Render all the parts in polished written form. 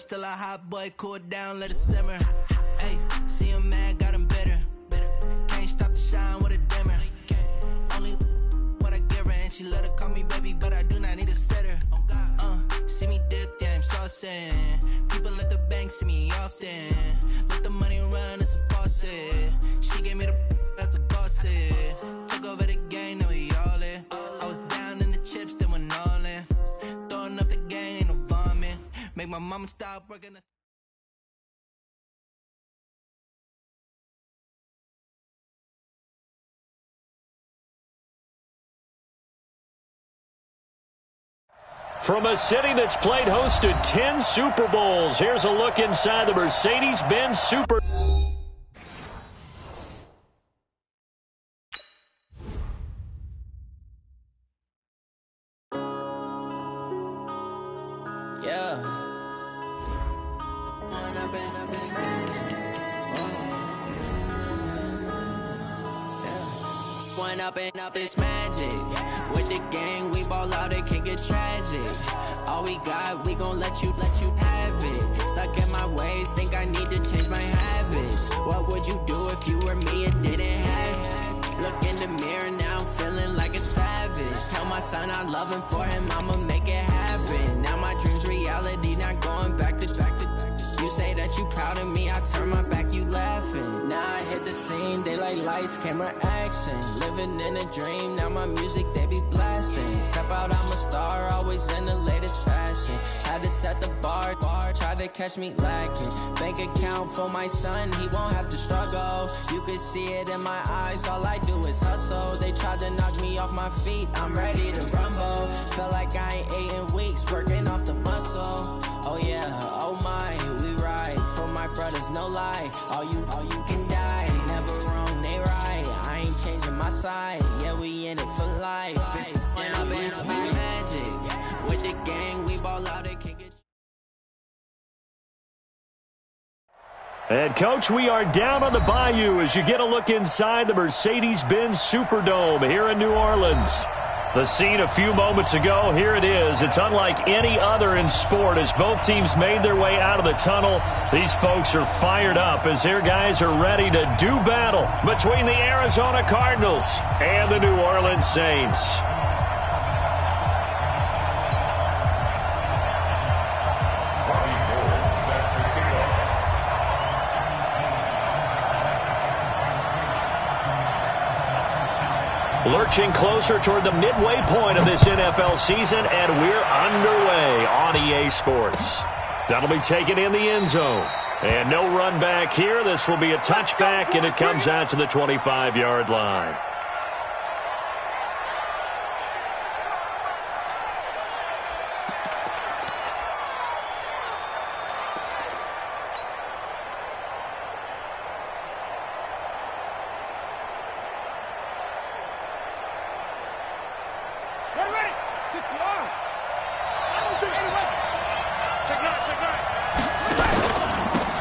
still a hot boy, cool down, let it simmer. Hey, see him mad, got him bitter. Can't stop the shine with a dimmer. Only what I give her, and she let her call me baby, but I do not need a sitter. See me dip, yeah, I'm saucing. People at the bank see me often. Let the money run, it's a faucet. She gave me the that's a faucet. Took over the game, now we all in. I was down in the chips, then went all in. Throwing up the game, ain't no vomit. Make my mama stop working. From a city that's played host to 10 Super Bowls, here's a look inside the Mercedes-Benz Super. Yeah. One up and up is magic. With the gang, we ball out, it can get tragic. All we got, we gon' let you have it. Stuck in my ways, think I need to change my habits. What would you do if you were me and didn't have it? Look in the mirror now, I'm feeling like a savage. Tell my son I love him, for him I'ma make it happen. Now my dream's reality, not going back to. You say that you proud of me, I turn my back, you laughing. Now I hit the scene, they like lights, camera, action. Living in a dream, now my music, they be blasting. Step out, I'm a star, always in the latest fashion. Had to set the bar, try to catch me lacking. Bank account for my son, he won't have to struggle. You could see it in my eyes, all I do is hustle. They tried to knock me off my feet, I'm ready to rumble. Felt like I ain't ate in weeks, working off the muscle. Oh yeah, oh my, we ride for my brothers, no lie. All you can die, never wrong, they right. I ain't changing my side, yeah, we in it for life. And I've been magic. With the gang, we ball out, it can get. And, Coach, we are down on the bayou as you get a look inside the Mercedes-Benz Superdome here in New Orleans. The scene a few moments ago, here it is. It's unlike any other in sport as both teams made their way out of the tunnel. These folks are fired up as their guys are ready to do battle between the Arizona Cardinals and the New Orleans Saints. Lurching closer toward the midway point of this NFL season, and we're underway on EA Sports. That'll be taken in the end zone. And no run back here. This will be a touchback, and it comes out to the 25-yard line.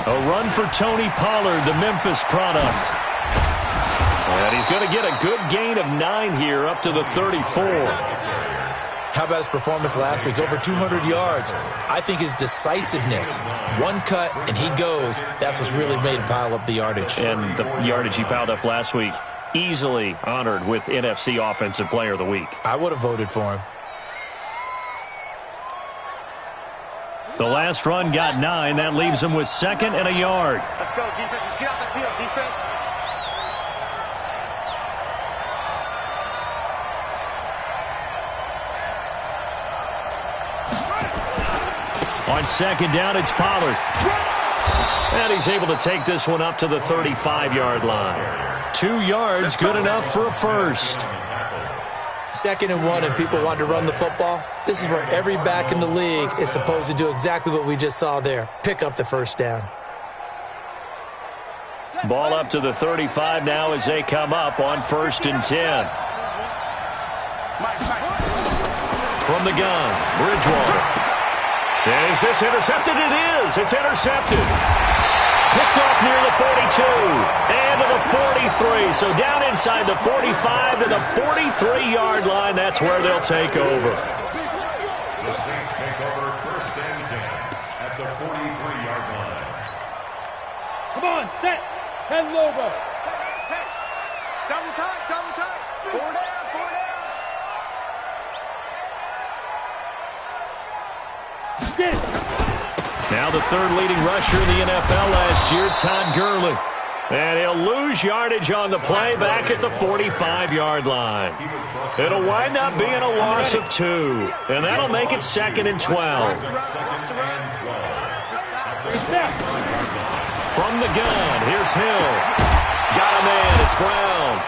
A run for Tony Pollard, the Memphis product. And he's going to get a good gain of 9 here, up to the 34. How about his performance last week? Over 200 yards. I think his decisiveness, one cut and he goes, that's what's really made him pile up the yardage. And the yardage he piled up last week, easily honored with NFC Offensive Player of the Week. I would have voted for him. The last run got 9. That leaves him with 2nd and a yard. Let's go, defense. Let's get out the field, defense. On 2nd down, it's Pollard. And he's able to take this one up to the 35-yard line. 2 yards, good enough for a first. 2nd and 1 and people want to run the football. This is where every back in the league is supposed to do exactly what we just saw there. Pick up the first down. Ball up to the 35 now as they come up on 1st and 10. From the gun, Bridgewater. Is this intercepted? It is. It's intercepted. Picked off near the 42 and to the 43. So down inside the 45 to the 43-yard line. That's where they'll take over. The Saints take over 1st and 10. at the 43-yard line. Come on, set. 10 Lobo. Hey, double time, double time. 4 down, 4 down. Get it. Now the third leading rusher in the NFL last year, Todd Gurley. And he'll lose yardage on the play back at the 45-yard line. It'll wind up being a loss of 2, and that'll make it 2nd and 12. From the gun, here's Hill. Got a man, it's Brown.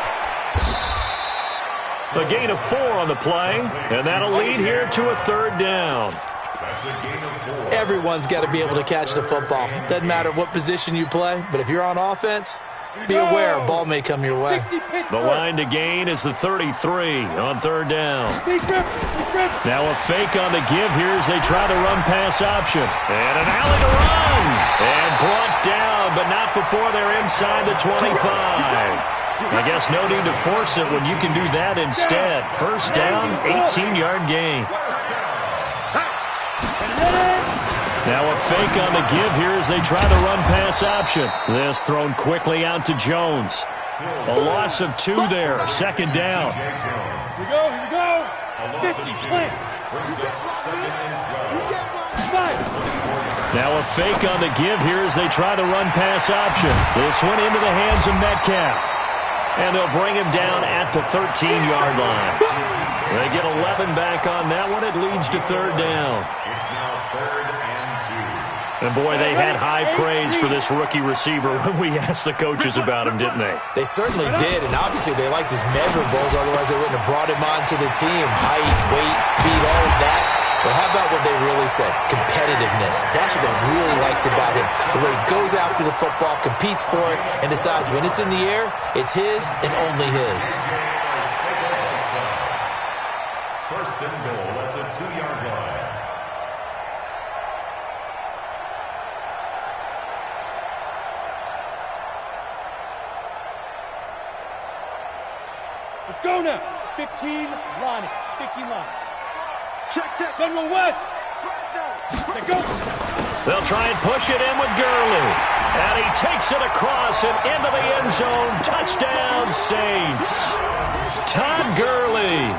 A gain of 4 on the play, and that'll lead here to a 3rd down. Everyone's got to be able to catch the football. Doesn't matter what position you play, but if you're on offense, be aware a ball may come your way. The line to gain is the 33 on 3rd down. Now a fake on the give here as they try the run-pass option. And an alley to run. And brought down, but not before they're inside the 25. I guess no need to force it when you can do that instead. 1st down, 18-yard gain. Now a fake on the give here as they try the run-pass option. This thrown quickly out to Jones. A loss of 2 there, 2nd down. Here we go. 50, plant. Now a fake on the give here as they try the run-pass option. This one into the hands of Metcalf. And they'll bring him down at the 13-yard line. They get 11 back on that one. It leads to 3rd down. It's now 3rd and 2. And, boy, they had high praise for this rookie receiver when we asked the coaches about him, didn't they? They certainly did, and obviously they liked his measurables. Otherwise, they wouldn't have brought him onto the team. Height, weight, speed, all of that. But how about what they really said? Competitiveness. That's what they really liked about him. The way he goes after the football, competes for it, and decides when it's in the air, it's his and only his. 1st and goal at the 2-yard line. Let's go now. 15 line. 15 line. Check. General West. Let's go. They'll try and push it in with Gurley. And he takes it across and into the end zone. Touchdown, Saints. Todd Gurley.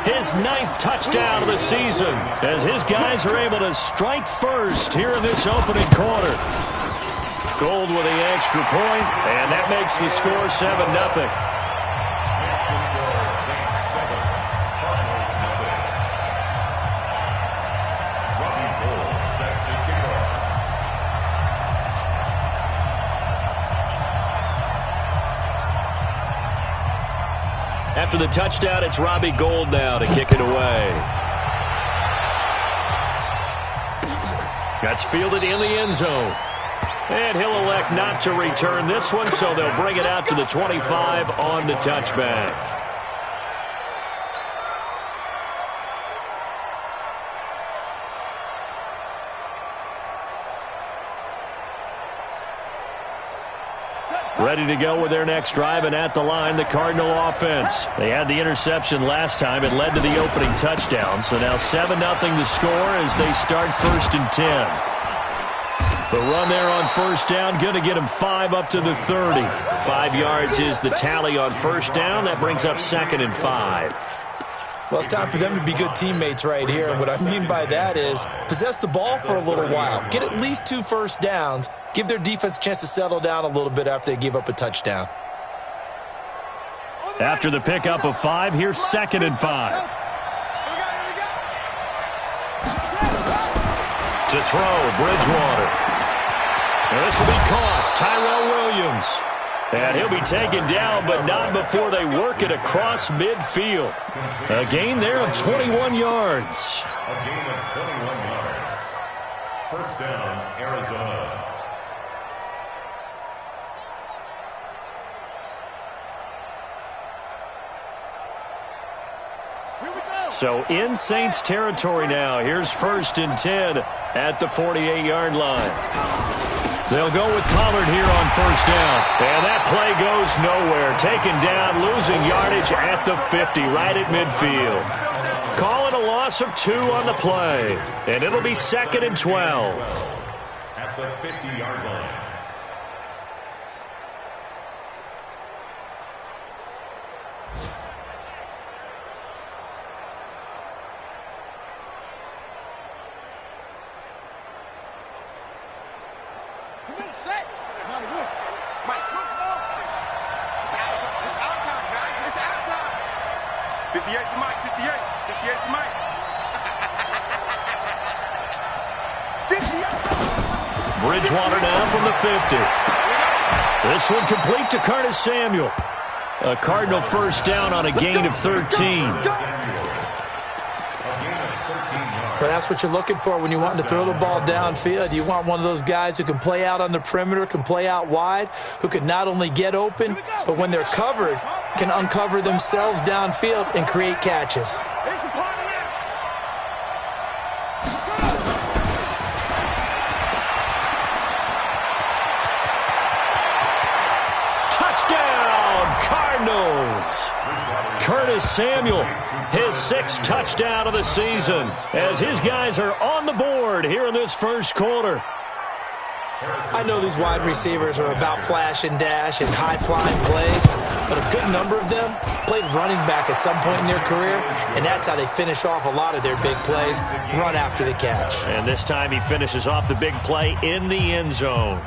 His 9th touchdown of the season as his guys are able to strike first here in this opening quarter. Gold with the extra point, and that makes the score 7-0. After the touchdown, it's Robbie Gould now to kick it away. That's fielded in the end zone. And he'll elect not to return this one, so they'll bring it out to the 25 on the touchback. Ready to go with their next drive, and at the line, the Cardinal offense. They had the interception last time. It led to the opening touchdown. So now 7-0 to score as they start 1st and 10. The run there on 1st down, going to get him 5 up to the 30. 5 yards is the tally on 1st down. That brings up 2nd and 5. Well, it's time for them to be good teammates right here. And what I mean by that is possess the ball for a little while. Get at least 2 first downs. Give their defense a chance to settle down a little bit after they give up a touchdown. After the pickup of 5, here's 2nd and 5. To throw, Bridgewater. And this will be caught. Tyrell Williams. And he'll be taken down, but not before they work it across midfield. A gain there of 21 yards. A gain of 21 yards. 1st down, Arizona. So in Saints territory now. Here's 1st and 10 at the 48-yard line. They'll go with Pollard here on 1st down. And that play goes nowhere. Taken down, losing yardage at the 50, right at midfield. Call it a loss of 2 on the play. And it'll be 2nd and 12. At the 50-yard line. Come on, set. Mighty Wolf. Mike, Wolf, ball. It's our time. It's our time, guys. It's our time. 58 for Mike. 58. 58 for Mike. 58. Bridgewater now from the 50. This one complete to Curtis Samuel. A Cardinal first down on a gain of 13. But that's what you're looking for when you want to throw the ball downfield. You want one of those guys who can play out on the perimeter, can play out wide, who can not only get open, but when they're covered, can uncover themselves downfield and create catches. Touchdown, Cardinals! Curtis Samuel, his 6th touchdown of the season, as his guys are on the board here in this first quarter. I know these wide receivers are about flash and dash and high-flying plays, but a good number of them played running back at some point in their career, and that's how they finish off a lot of their big plays, run after the catch. And this time he finishes off the big play in the end zone.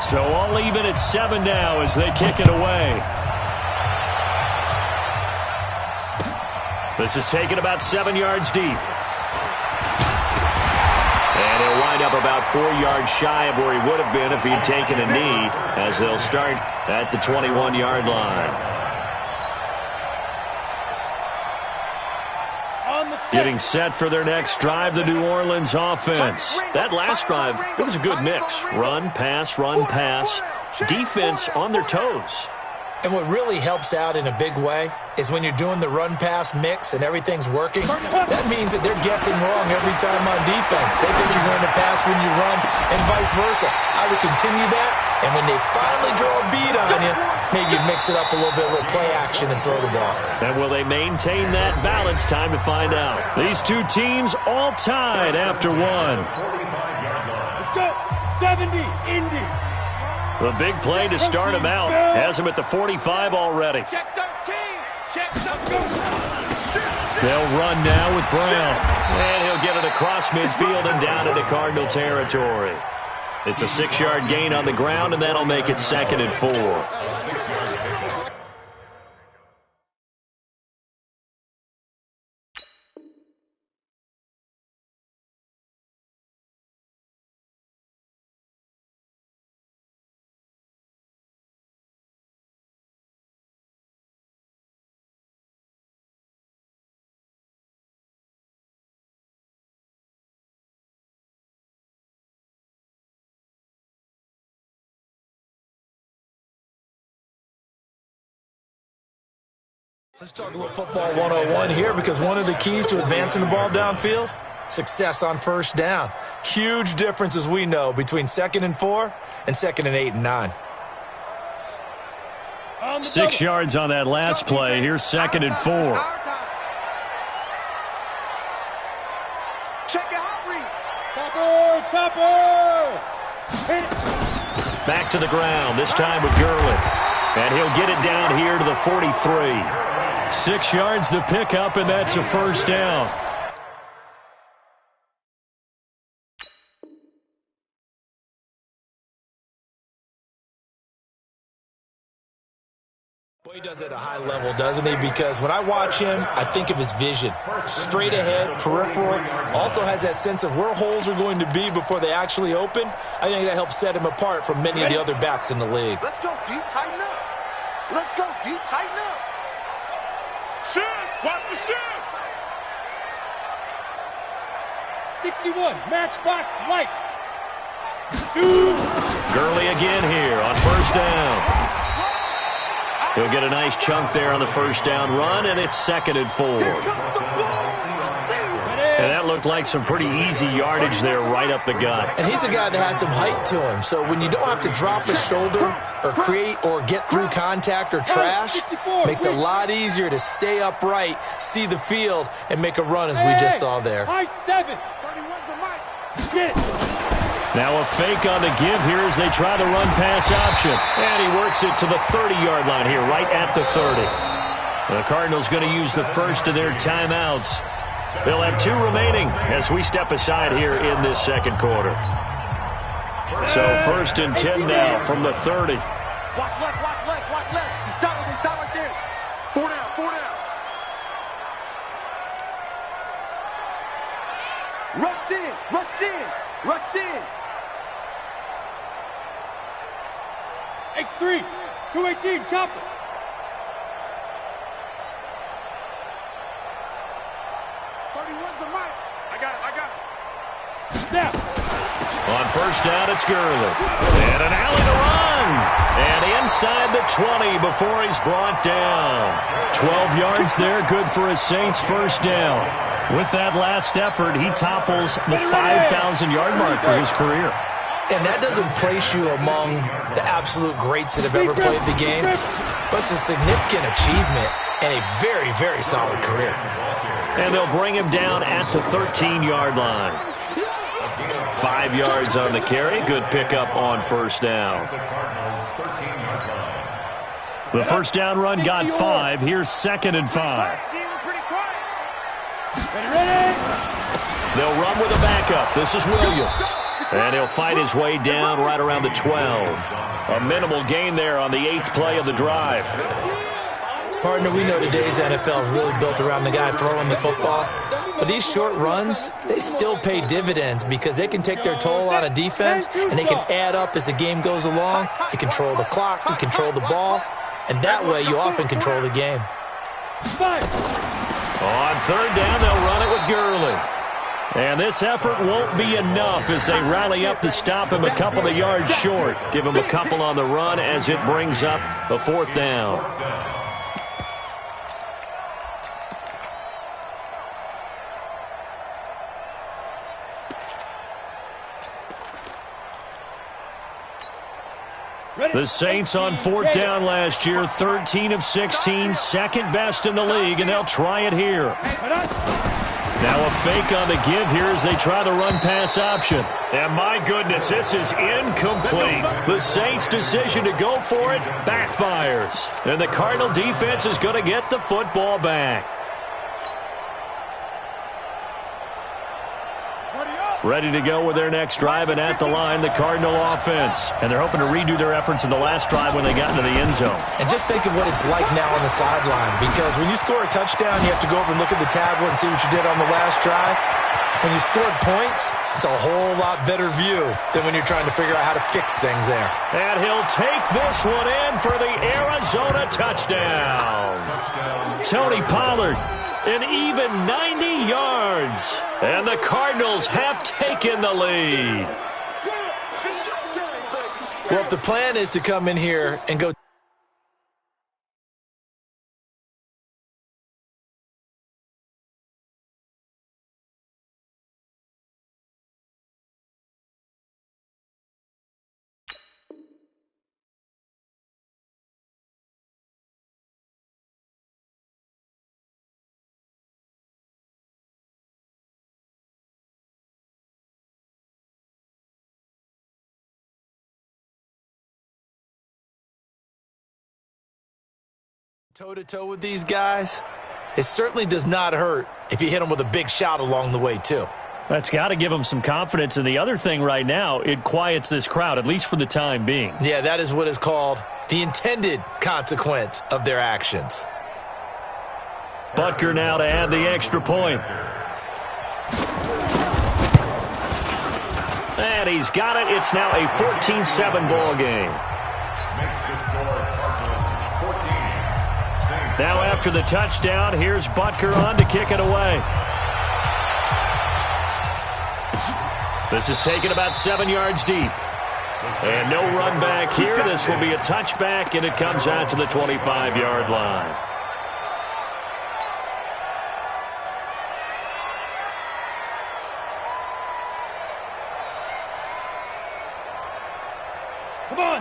So all even at 7 now as they kick it away. This is taken about 7 yards deep. And he'll wind up about 4 yards shy of where he would have been if he'd taken a knee, as they'll start at the 21-yard line. Getting set for their next drive, the New Orleans offense. That last drive, it was a good mix. Run, pass, defense on their toes. And what really helps out in a big way is when you're doing the run-pass mix and everything's working, that means that they're guessing wrong every time on defense. They think you're going to pass when you run and vice versa. I would continue that, and when they finally draw a bead on you, maybe you mix it up a little bit, a little play action, and throw the ball. And will they maintain that balance? Time to find out. These two teams all tied after 1. Let's go. 70, Indy. The big play to start him out has him at the 45 already. Check 13. Check 13. They'll run now with Brown. And he'll get it across midfield and down into Cardinal territory. It's a 6-yard gain on the ground, and that'll make it 2nd and 4. Let's talk a little football 101 here, because one of the keys to advancing the ball downfield, success on first down. Huge difference, as we know, between 2nd and 4 and 2nd and 8 and 9. 6 yards on that last play. Here's 2nd and 4. Check it out, Reed. Topper. Back to the ground, this time with Gurley. And he'll get it down here to the 43. 6 yards the pickup, and that's a first down. Boy, he does it at a high level, doesn't he? Because when I watch him, I think of his vision. Straight ahead, peripheral. Also has that sense of where holes are going to be before they actually open. I think that helps set him apart from many of the other backs in the league. Let's go deep, tighten up. Let's go deep, tighten up. Shoot! Watch the shoot! 61, matchbox lights. Shoot! Gurley again here on first down. He'll get a nice chunk there on the first down run, and it's 2nd and 4. Ready? And that looked like some pretty easy yardage there right up the gut. And he's a guy that has some height to him. So when you don't have to drop a shoulder or create or get through contact or trash, makes it a lot easier to stay upright, see the field, and make a run as we just saw there. High 7. Now a fake on the give here as they try the run-pass option. And he works it to the 30-yard line here, right at the 30. The Cardinals going to use the first of their timeouts. They'll have 2 remaining as we step aside here in this second quarter. So 1st and 10 now from the 30. Watch left, watch left, watch left. He's down right there. 4 down, 4 down. Rush in, rush in, rush in. X3, 218, chopper. Snap. On first down, it's Gurley. And an alley to run. And inside the 20 before he's brought down. 12 yards there, good for a Saints first down. With that last effort, he topples the 5,000-yard mark for his career. And that doesn't place you among the absolute greats that have ever played the game, but it's a significant achievement and a very, very solid career. And they'll bring him down at the 13-yard line. 5 yards on the carry. Good pickup on first down. The first down run got 5. Here's 2nd and 5. They'll run with a backup. This is Williams. And he'll fight his way down right around the 12. A minimal gain there on the 8th play of the drive. Partner, we know today's NFL is really built around the guy throwing the football. But these short runs, they still pay dividends because they can take their toll on a defense and they can add up as the game goes along. They control the clock, they control the ball, and that way you often control the game. On third down, they'll run it with Gurley. And this effort won't be enough as they rally up to stop him a couple of yards short. Give him a couple on the run as it brings up the 4th down. The Saints on 4th down last year, 13 of 16, second best in the league, and they'll try it here. Now a fake on the give here as they try the run-pass option. And my goodness, this is incomplete. The Saints' decision to go for it backfires. And the Cardinal defense is going to get the football back. Ready to go with their next drive, and at the line, the Cardinal offense. And they're hoping to redo their efforts in the last drive when they got into the end zone. And just think of what it's like now on the sideline, because when you score a touchdown, you have to go over and look at the tablet and see what you did on the last drive. When you scored points, it's a whole lot better view than when you're trying to figure out how to fix things there. And he'll take this one in for the Arizona touchdown. Tony Pollard. An even 90 yards. And the Cardinals have taken the lead. Well, if the plan is to come in here and go toe-to-toe with these guys, it certainly does not hurt if you hit them with a big shot along the way, too. That's got to give them some confidence. And the other thing right now, it quiets this crowd, at least for the time being. Yeah, that is what is called the intended consequence of their actions. Butker now to add the extra point. And he's got it. It's now a 14-7 ball game. Now after the touchdown, here's Butker on to kick it away. This is taken about 7 yards deep. And no run back here. This will be a touchback, and it comes out to the 25-yard line.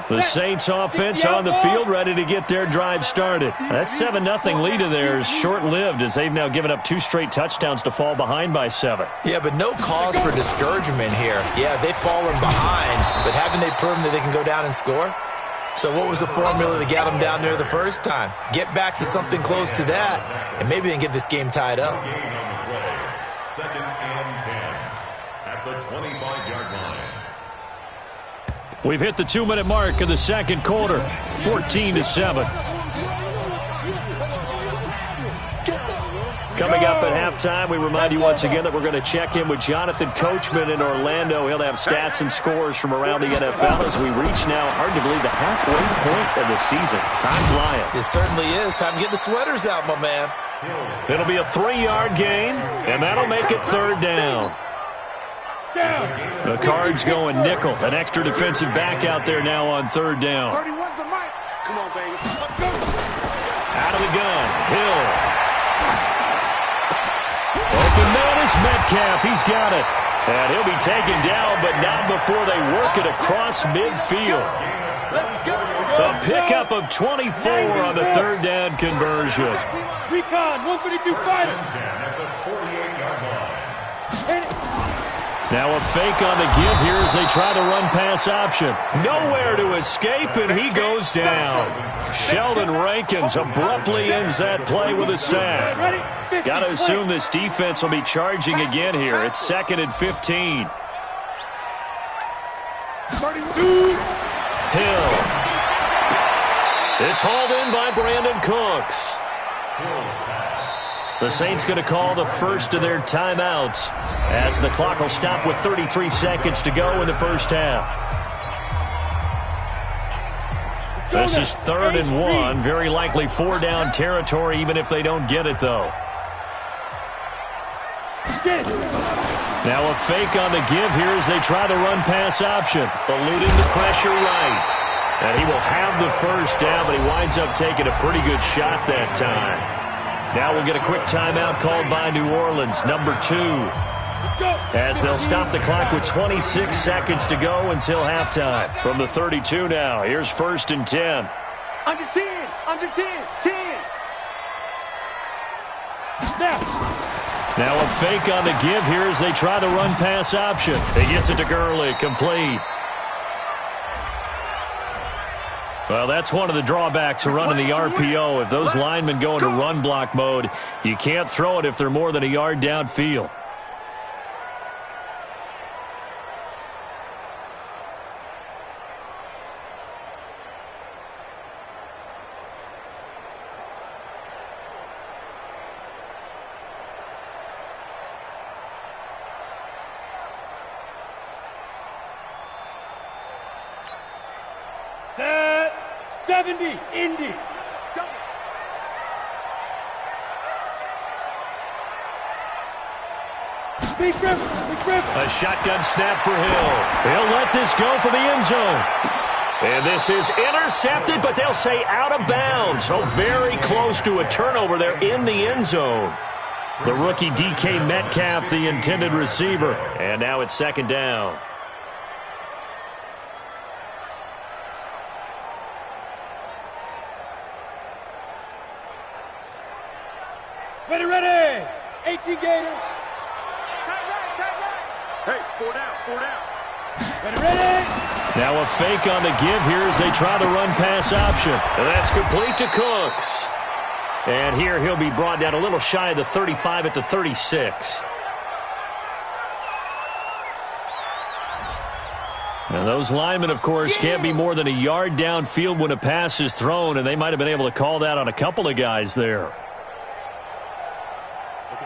The Saints offense on the field, ready to get their drive started. That 7-0 lead of theirs short-lived as they've now given up 2 straight touchdowns to fall behind by 7. Yeah, but no cause for discouragement here. Yeah, they've fallen behind, but haven't they proven that they can go down and score? So what was the formula that got them down there the first time? Get back to something close to that, and maybe they can get this game tied up. Second and 10 at the 25-yard line. We've hit the 2-minute mark of the second quarter, 14-7. Coming up at halftime, we remind you once again that we're going to check in with Jonathan Coachman in Orlando. He'll have stats and scores from around the NFL as we reach now, hard to believe, the halfway point of the season. Time flying. It certainly is. Time to get the sweaters out, my man. It'll be a 3-yard gain, and that'll make it 3rd down. The Cards going nickel. An extra defensive back out there now on 3rd down. 31's the mic. Come on, baby. Out of the gun. Hill. Open man is Metcalf. He's got it. And he'll be taken down, but not before they work it across midfield. A pickup of 24 on the 3rd down conversion. Recon, 152 fighter. At the 48-yard line. Now a fake on the give here as they try the run-pass option. Nowhere to escape, and he goes down. Sheldon Rankins abruptly ends that play with a sack. Got to assume this defense will be charging again here. It's 2nd and 15. Hill. It's hauled in by Brandon Cooks. The Saints going to call the first of their timeouts as the clock will stop with 33 seconds to go in the first half. This is 3rd and 1. Very likely 4-down territory even if they don't get it, though. Now a fake on the give here as they try the run-pass option. Eluding the pressure right. And he will have the first down, but he winds up taking a pretty good shot that time. Now we'll get a quick timeout called by New Orleans, number 2. As they'll stop the clock with 26 seconds to go until halftime. From the 32 now, here's 1st and 10. Under 10, under 10, 10. Now a fake on the give here as they try the run-pass option. He gets it to Gurley, complete. Well, that's one of the drawbacks of running the RPO. If those linemen go into run block mode, you can't throw it if they're more than a yard downfield. Set 70, Indy. Big grip. A shotgun snap for Hill. He'll let this go for the end zone. And this is intercepted, but they'll say out of bounds. So very close to a turnover there in the end zone. The rookie DK Metcalf, the intended receiver. And now it's 2nd down. Ready. 18 Gator. Hey, 4 down. Ready. Now a fake on the give here as they try the run-pass option. And that's complete to Cooks. And here he'll be brought down a little shy of the 35 at the 36. And those linemen, of course, can't be more than a yard downfield when a pass is thrown, and they might have been able to call that on a couple of guys there.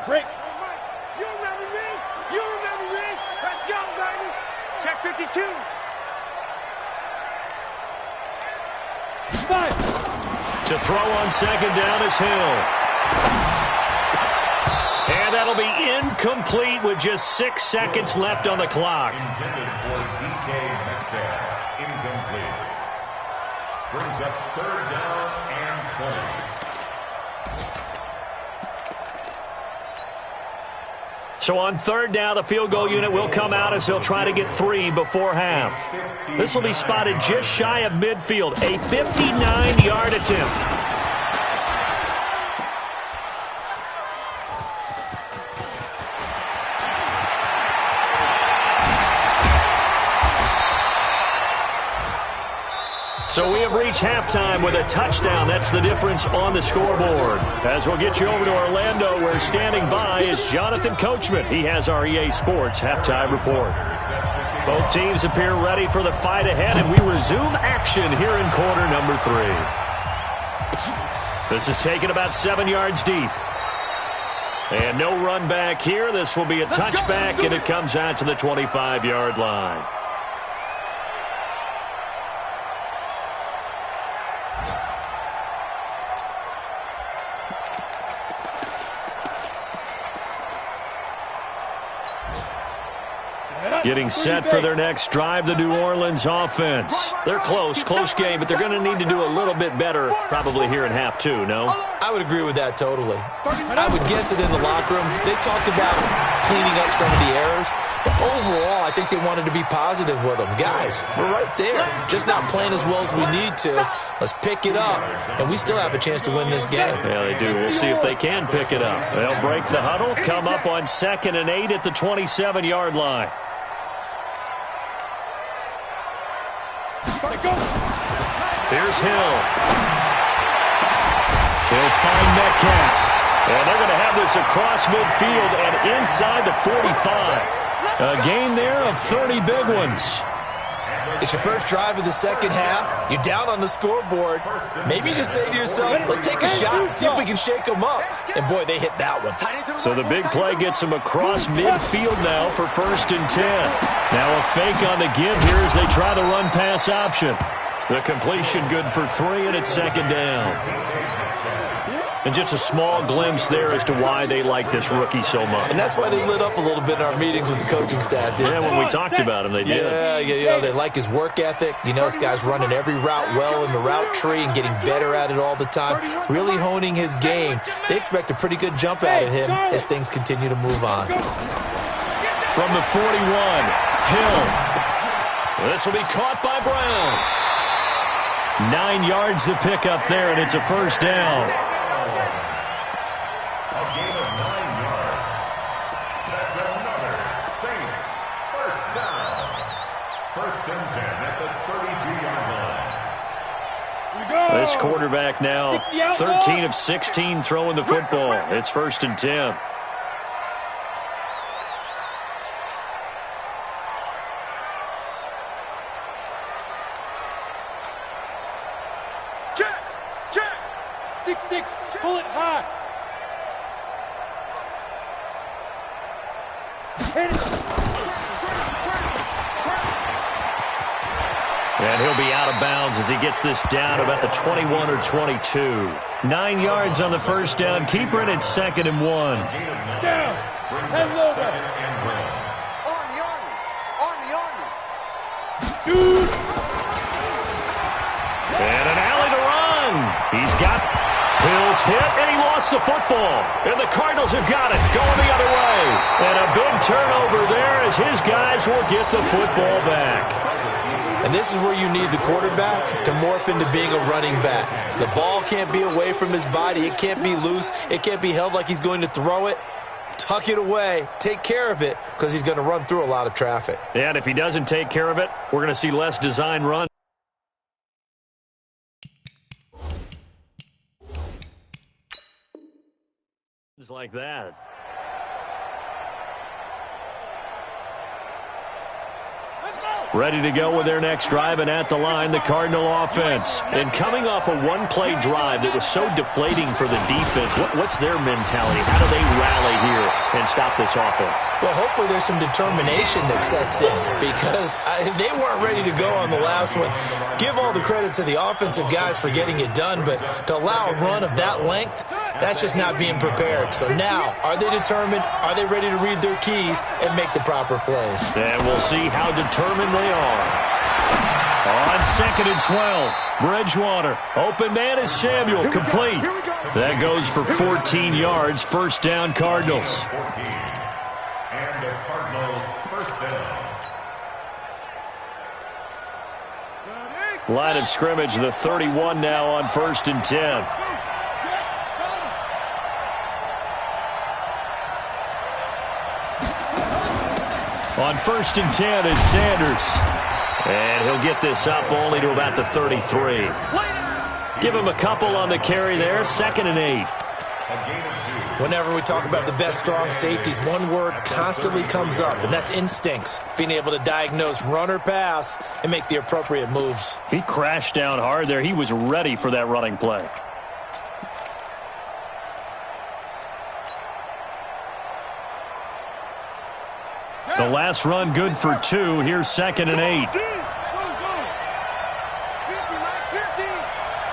Break. You remember me. Let's go, baby. Check 52. 5. To throw on 2nd down is Hill. And that'll be incomplete with just 6 seconds left on the clock. Intended for DK Metcalf. Incomplete. Brings up 3rd down and 20. So on third down, the field goal unit will come out as they'll try to get 3 before half. This will be spotted just shy of midfield, a 59-yard attempt. So we have reached halftime with a touchdown. That's the difference on the scoreboard. As we'll get you over to Orlando, where standing by is Jonathan Coachman. He has our EA Sports halftime report. Both teams appear ready for the fight ahead, and we resume action here in quarter number 3. This is taken about 7 yards deep. And no run back here. This will be a touchback, and it comes out to the 25-yard line. Getting set for their next drive, the New Orleans offense. They're close game, but they're going to need to do a little bit better probably here in half 2, no? I would agree with that totally. I would guess it in the locker room. They talked about cleaning up some of the errors, but overall, I think they wanted to be positive with them. Guys, we're right there. Just not playing as well as we need to. Let's pick it up, and we still have a chance to win this game. Yeah, they do. We'll see if they can pick it up. They'll break the huddle, come up on 2nd and 8 at the 27-yard line. Here's Hill. He'll find Metcalf. And they're going to have this across midfield and inside the 45. A gain there of 30 big ones. It's your first drive of the second half. You're down on the scoreboard. Maybe you just say to yourself, let's take a shot, see if we can shake them up. And, boy, they hit that one. So the big play gets them across midfield now for 1st and 10. Now a fake on the give here as they try the run-pass option. The completion good for 3, and it's 2nd down. And just a small glimpse there as to why they like this rookie so much. And that's why they lit up a little bit in our meetings with the coaching staff, didn't they? Yeah, when we talked about him, they did. Yeah, you know, they like his work ethic. You know, this guy's running every route well in the route tree and getting better at it all the time, really honing his game. They expect a pretty good jump out of him as things continue to move on. From the 41, Hill. This will be caught by Brown. 9 yards to pick up there, and it's a 1st down. A gain of 9 yards. That's another Saints 1st down. 1st and 10 at the 32-yard line. This quarterback now 13 of 16 throwing the football. It's 1st and 10. Check. 6-6. Pull it high. Hit it. And he'll be out of bounds as he gets this down about the 21 or 22. 9 yards on the 1st down. Keeper it at 2nd and 1. Down. Head over. Army. Shoot. And an alley to run. He's got Hill's hit, and he lost the football. And the Cardinals have got it, going the other way. And a big turnover there as his guys will get the football back. And this is where you need the quarterback to morph into being a running back. The ball can't be away from his body. It can't be loose. It can't be held like he's going to throw it. Tuck it away. Take care of it because he's going to run through a lot of traffic. And if he doesn't take care of it, we're going to see less design run. Like that. Ready to go with their next drive, and at the line, the Cardinal offense. And coming off a one-play drive that was so deflating for the defense, what's their mentality? How do they rally here and stop this offense? Well, hopefully there's some determination that sets in because they weren't ready to go on the last one. Give all the credit to the offensive guys for getting it done, but to allow a run of that length, that's just not being prepared. So now, are they determined? Are they ready to read their keys and make the proper plays? And we'll see how determined they are. On 2nd and 12, Bridgewater. Open man is Samuel, complete. That goes for 14 yards, 1st down Cardinals. Line of scrimmage, the 31 now on 1st and 10. On 1st and 10, it's Sanders. And he'll get this up only to about the 33. Give him a couple on the carry there, 2nd and 8. Whenever we talk about the best strong safeties, one word constantly comes up, and that's instincts. Being able to diagnose run or pass and make the appropriate moves. He crashed down hard there. He was ready for that running play. The last run good for 2. Here's 2nd and 8.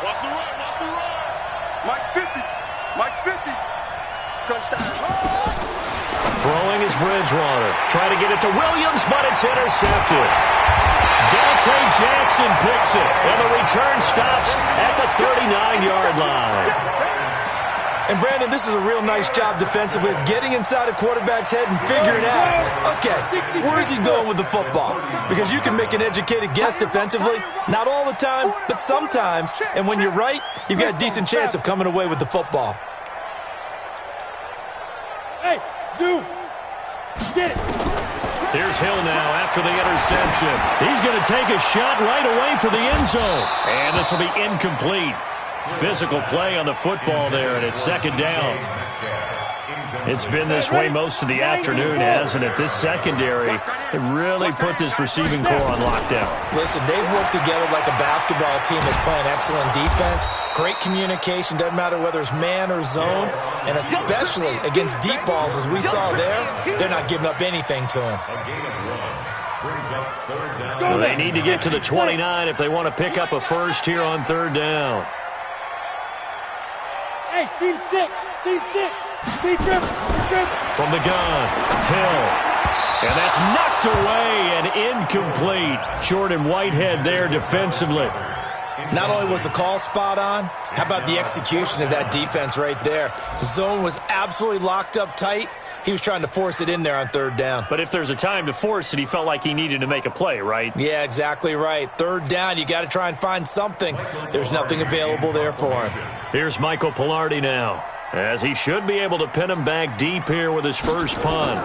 Watch the run, watch the run. Mike's 50. Mike's 50. Touchdown. Throwing his Bridgewater. Trying to get it to Williams, but it's intercepted. Dante Jackson picks it, and the return stops at the 39-yard line. And, Brandon, this is a real nice job defensively of getting inside a quarterback's head and figuring out, okay, where's he going with the football? Because you can make an educated guess defensively, not all the time, but sometimes. And when you're right, you've got a decent chance of coming away with the football. Hey, zoom. Get it. Here's Hill now after the interception. He's going to take a shot right away for the end zone. And this will be incomplete. Physical play on the football there, and it's 2nd down. It's been this way most of the afternoon, hasn't it? This secondary really put this receiving core on lockdown. Listen, they've worked together like a basketball team that's playing excellent defense. Great communication, doesn't matter whether it's man or zone, and especially against deep balls, as we saw there, they're not giving up anything to them. Well, they need to get to the 29 if they want to pick up a first here on 3rd down. Hey, seam 6. Seam 6. Seam 7. From the gun, Hill. And that's knocked away and incomplete. Jordan Whitehead there defensively. Not only was the call spot on, how about the execution of that defense right there? The zone was absolutely locked up tight. He was trying to force it in there on 3rd down. But if there's a time to force it, he felt like he needed to make a play, right? Yeah, exactly right. 3rd down, you got to try and find something. There's nothing available there for him. Here's Michael Pilardi now, as he should be able to pin him back deep here with his first punt.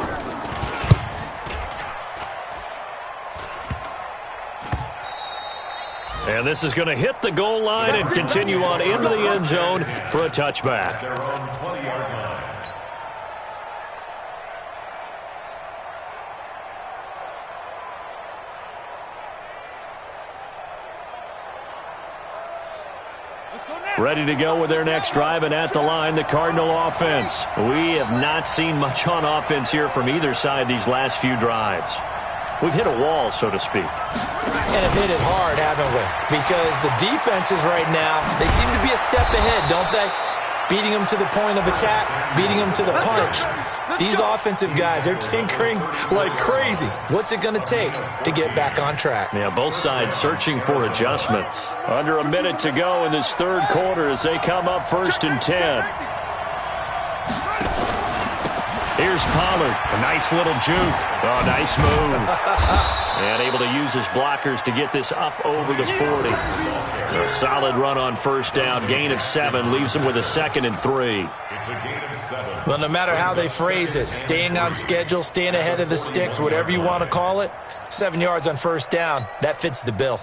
And this is going to hit the goal line and continue on into the end zone for a touchback. Ready to go with their next drive, and at the line, the Cardinal offense. We have not seen much on offense here from either side these last few drives. We've hit a wall, so to speak. And have hit it hard, haven't we? Because the defenses right now, they seem to be a step ahead, don't they? Beating them to the point of attack, beating them to the punch. These offensive guys, they're tinkering like crazy. What's it going to take to get back on track? Yeah, both sides searching for adjustments. Under a minute to go in this 3rd quarter as they come up 1st and 10. Here's Pollard. A nice little juke. Oh, nice move. And able to use his blockers to get this up over the 40. A solid run on 1st down. Gain of 7 leaves him with a 2nd and 3. Well, no matter how they phrase it, staying on schedule, staying ahead of the sticks, whatever you want to call it, 7 yards on 1st down, that fits the bill.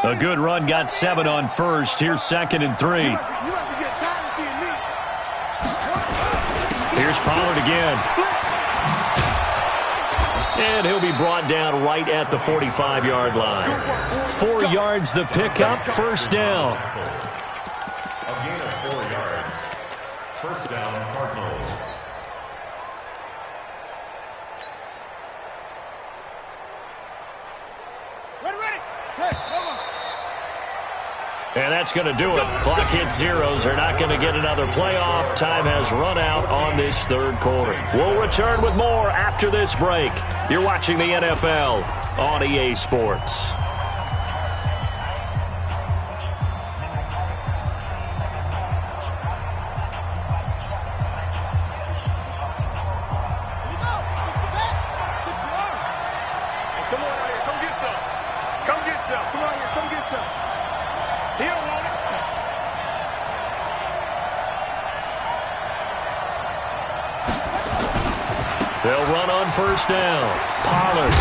A good run got 7 on 1st. Here's 2nd and 3. Here's Pollard again. And he'll be brought down right at the 45-yard line. 4 yards the pickup, 1st down. A gain of 4 yards. 1st down, Cardinals. Ready. Hey, come on. And that's going to do it. Clock hits zeros. They're not going to get another playoff. Time has run out on this 3rd quarter. We'll return with more after this break. You're watching the NFL on EA Sports. some. Come on here. Come get some. He don't want it. They'll run on first down. Pollard.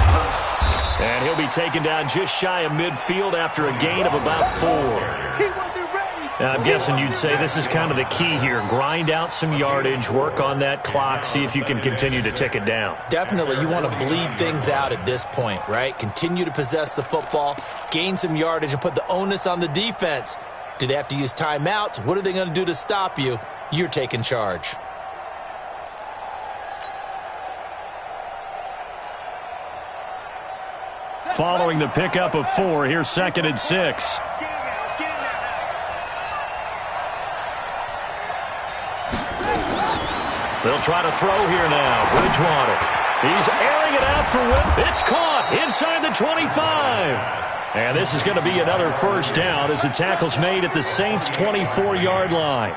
And he'll be taken down just shy of midfield after a gain of about 4. He wasn't ready. Now, I'm guessing you'd say this is kind of the key here. Grind out some yardage, work on that clock, see if you can continue to tick it down. Definitely, you want to bleed things out at this point, right? Continue to possess the football, gain some yardage, and put the onus on the defense. Do they have to use timeouts? What are they going to do to stop you? You're taking charge. Following the pickup of 4, here's 2nd and 6. They'll try to throw here now. Bridgewater. He's airing it out for Whip. It's caught inside the 25. And this is going to be another first down as the tackle's made at the Saints' 24-yard line.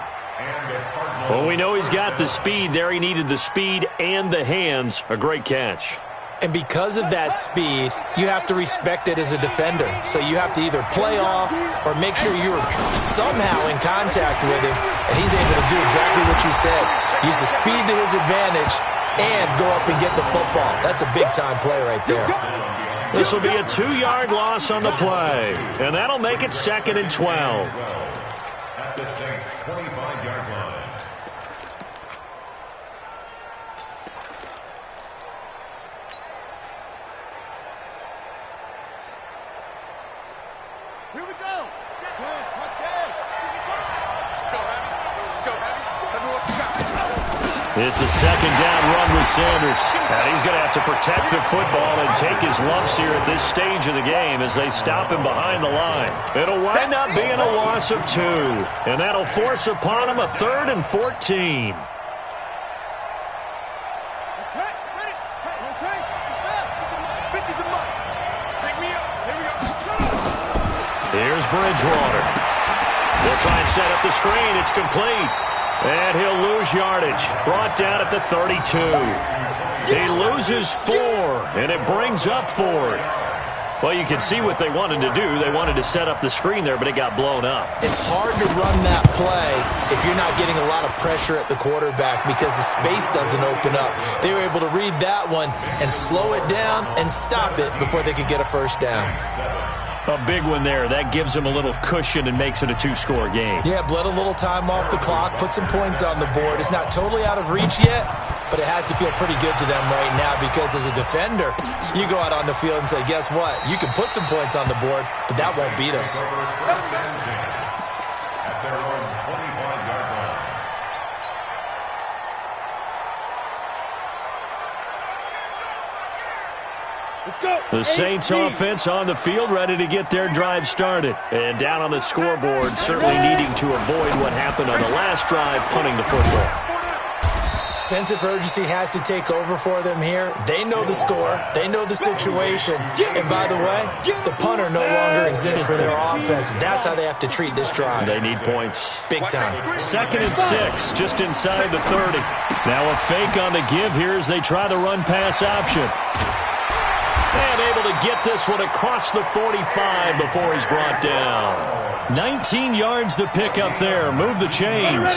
Well, we know he's got the speed there. He needed the speed and the hands. A great catch. And because of that speed, you have to respect it as a defender. So you have to either play off or make sure you're somehow in contact with him, and he's able to do exactly what you said. Use the speed to his advantage and go up and get the football. That's a big-time play right there. This will be a 2-yard loss on the play, and that'll make it 2nd and 12. At the Saints' 25-yard line. Here we go. Touchdown. Let's go, Heavy. Let's go, Heavy. Let me what you got. It's a 2nd down run with Sanders. And he's going to have to protect the football and take his lumps here at this stage of the game as they stop him behind the line. It'll wind up being a loss of 2. And that'll force upon him a 3rd and 14. Here's Bridgewater. They'll try and set up the screen. It's complete. And he'll lose yardage. Brought down at the 32. He loses 4, and it brings up 4th. Well, you can see what they wanted to do. They wanted to set up the screen there, but it got blown up. It's hard to run that play if you're not getting a lot of pressure at the quarterback because the space doesn't open up. They were able to read that one and slow it down and stop it before they could get a first down. A big one there. That gives him a little cushion and makes it a 2-score game. Yeah, bled a little time off the clock, put some points on the board. It's not totally out of reach yet, but it has to feel pretty good to them right now because as a defender, you go out on the field and say, guess what? You can put some points on the board, but that won't beat us. At their own 25-yard line. The Saints offense on the field, ready to get their drive started. And down on the scoreboard, certainly needing to avoid what happened on the last drive, punting the football. Sense of urgency has to take over for them here. They know the score. They know the situation. And by the way, the punter no longer exists for their offense. That's how they have to treat this drive. They need points. Big time. 2nd and 6, just inside the 30. Now a fake on the give here as they try the run-pass option. And able to get this one across the 45 before he's brought down. 19 yards to pick up there. Move the chains.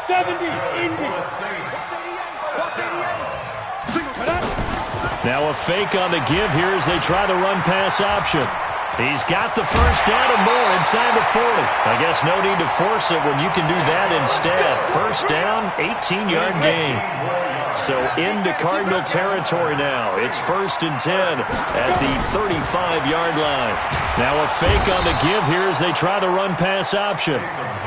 70, Indy. Now a fake on the give here as they try the run-pass option. He's got the first down and more inside the 40. I guess no need to force it when you can do that instead. First down, 18-yard gain. So into Cardinal territory now. It's 1st and 10 at the 35-yard line. Now a fake on the give here as they try the run-pass option.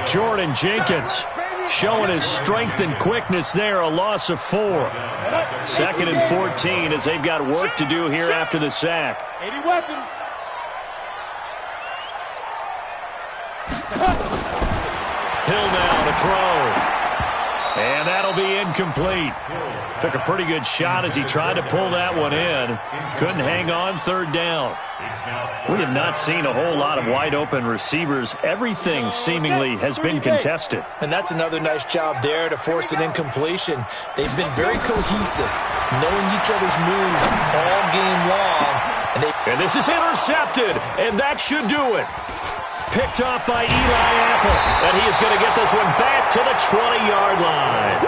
Jordan Jenkins showing his strength and quickness there, a loss of 4. 2nd and 14 as they've got work to do here after the sack. 80 weapons. Hill now to throw. And that'll be incomplete. Took a pretty good shot as he tried to pull that one in. Couldn't hang on, 3rd down. We have not seen a whole lot of wide-open receivers. Everything seemingly has been contested. And that's another nice job there to force an incompletion. They've been very cohesive, knowing each other's moves all game long. And this is intercepted, and that should do it. Picked off by Eli Apple, and he is going to get this one back to the 20-yard line.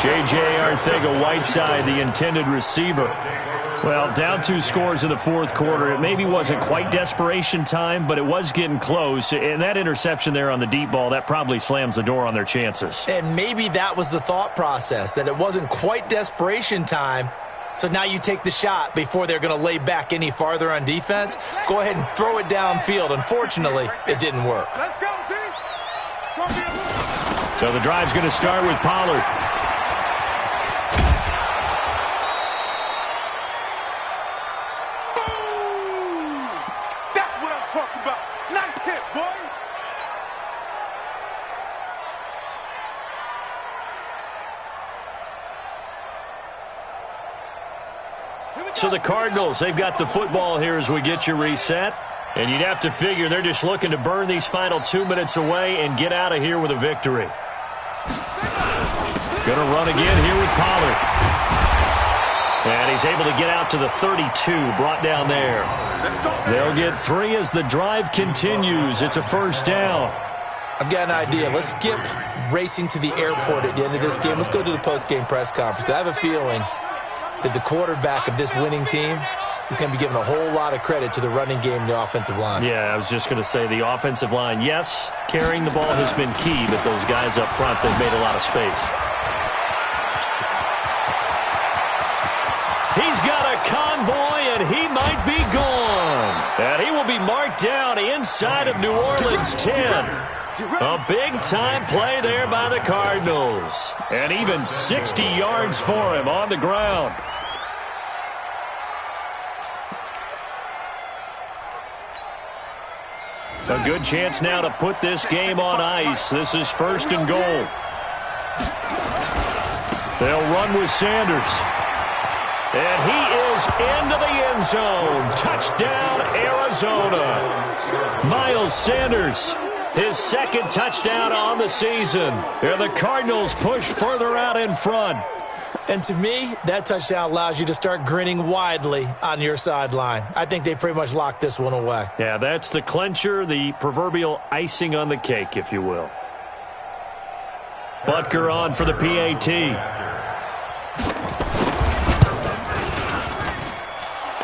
J.J. Arcega-Whiteside, the intended receiver. Well, down 2 scores in the fourth quarter. It maybe wasn't quite desperation time, but it was getting close. And that interception there on the deep ball, that probably slams the door on their chances. And maybe that was the thought process, that it wasn't quite desperation time. So now you take the shot before they're going to lay back any farther on defense. Go ahead and throw it downfield. Unfortunately, it didn't work. Let's go, D. So the drive's going to start with Pollard. Boom! That's what I'm talking about. Nice hit, boy. So the Cardinals, they've got the football here as we get you reset. And you'd have to figure they're just looking to burn these final 2 minutes away and get out of here with a victory. Going to run again here with Pollard. And he's able to get out to the 32, brought down there. They'll get 3 as the drive continues. It's a first down. I've got an idea. Let's skip racing to the airport at the end of this game. Let's go to the post-game press conference. I have a feeling that the quarterback of this winning team is going to be given a whole lot of credit to the running game and the offensive line. Yeah, I was just going to say the offensive line, yes, carrying the ball has been key, but those guys up front, they've made a lot of space. He's got a convoy, and he might be gone. And he will be marked down inside of New Orleans 10. A big-time play there by the Cardinals. And even 60 yards for him on the ground. A good chance now to put this game on ice. This is first and goal. They'll run with Sanders. And he is into the end zone. Touchdown, Arizona. Miles Sanders, his second touchdown on the season. And the Cardinals push further out in front. And to me, that touchdown allows you to start grinning widely on your sideline. I think they pretty much locked this one away. Yeah, that's the clincher, the proverbial icing on the cake, if you will. Butker on for the PAT.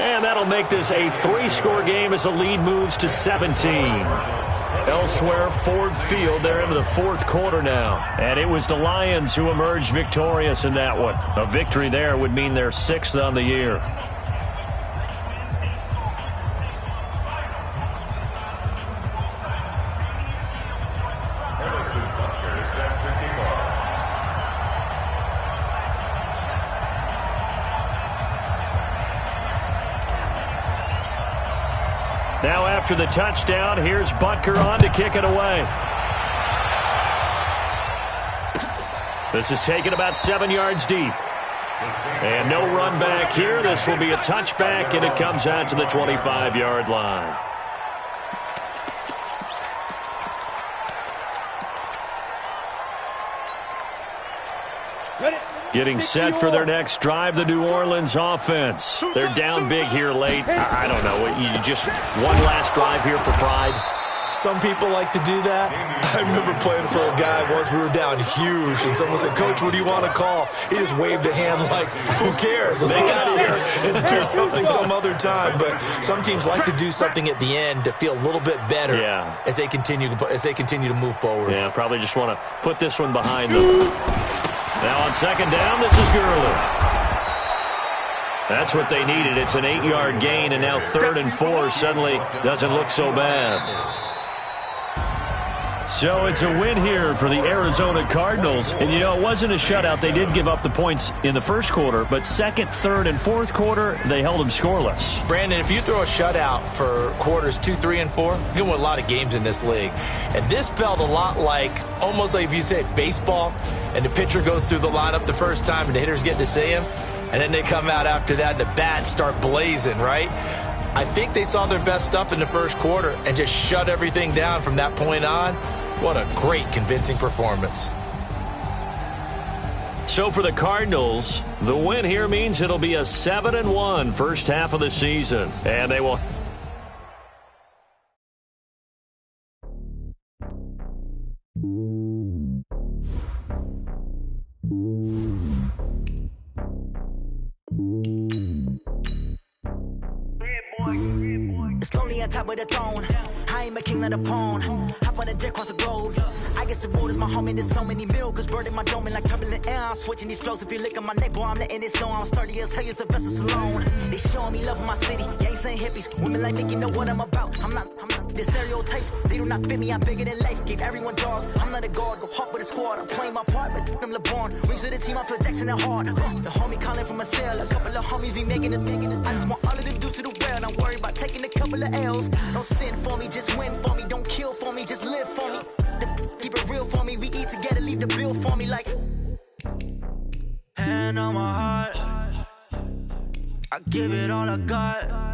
And that'll make this a 3-score game as the lead moves to 17. Elsewhere, Ford Field, they're into the fourth quarter now. And it was the Lions who emerged victorious in that one. A victory there would mean they're 6th on the year. Now after the touchdown, here's Butker on to kick it away. This is taken about 7 yards deep. And no run back here. This will be a touchback, and it comes out to the 25-yard line. Getting set for their next drive, the New Orleans offense. They're down big here late. I don't know. You just one last drive here for pride. Some people like to do that. I remember playing for a guy once. We were down huge, and someone said, "Coach, what do you want to call?" He just waved a hand like, "Who cares? Let's get out of here and do something some other time." But some teams like to do something at the end to feel a little bit better as they continue to move forward. Yeah, probably just want to put this one behind them. Now on second down, this is Gurley. That's what they needed. It's an 8-yard gain, and now 3rd and 4 suddenly doesn't look so bad. So it's a win here for the Arizona Cardinals. And, you know, it wasn't a shutout. They did give up the points in the first quarter, but second, third, and fourth quarter, they held them scoreless. Brandon, if you throw a shutout for quarters 2, 3, and 4, you're going to win a lot of games in this league. And this felt a lot like, almost like if you say baseball, and the pitcher goes through the lineup the first time and the hitters get to see him, and then they come out after that and the bats start blazing, right? I think they saw their best stuff in the first quarter and just shut everything down from that point on. What a great, convincing performance. So for the Cardinals, the win here means it'll be a 7-1 first half of the season. And they will... It's lonely on top of the throne. I ain't a king of the pawn. Hop on a jet across the globe. I guess the world is my home and there's so many miracles burning my dome like turbulent air. I'm switching these flows. If you look at my neck, boy, I'm letting it snow. I'm sturdy as hell, it's a vessel alone. They showing me love in my city. Yeah, ain't saying hippies. Women like think you know what I'm about. I'm not. The stereotypes, they do not fit me. I'm bigger than life. Gave everyone jobs. I'm not a guard. Go hard with a squad. I'm playing my part, but I'm LeBron. Rings to the team, I feel Jackson and hard. The homie calling from a cell. A couple of homies be making it. I just want all of them dudes to the well. Don't worry about taking a couple of L's. Don't sin for me, just win for me. Don't kill for me, just live for me. Keep it real for me. We eat together, leave the bill for me like. Hand on my heart, I give it all I got.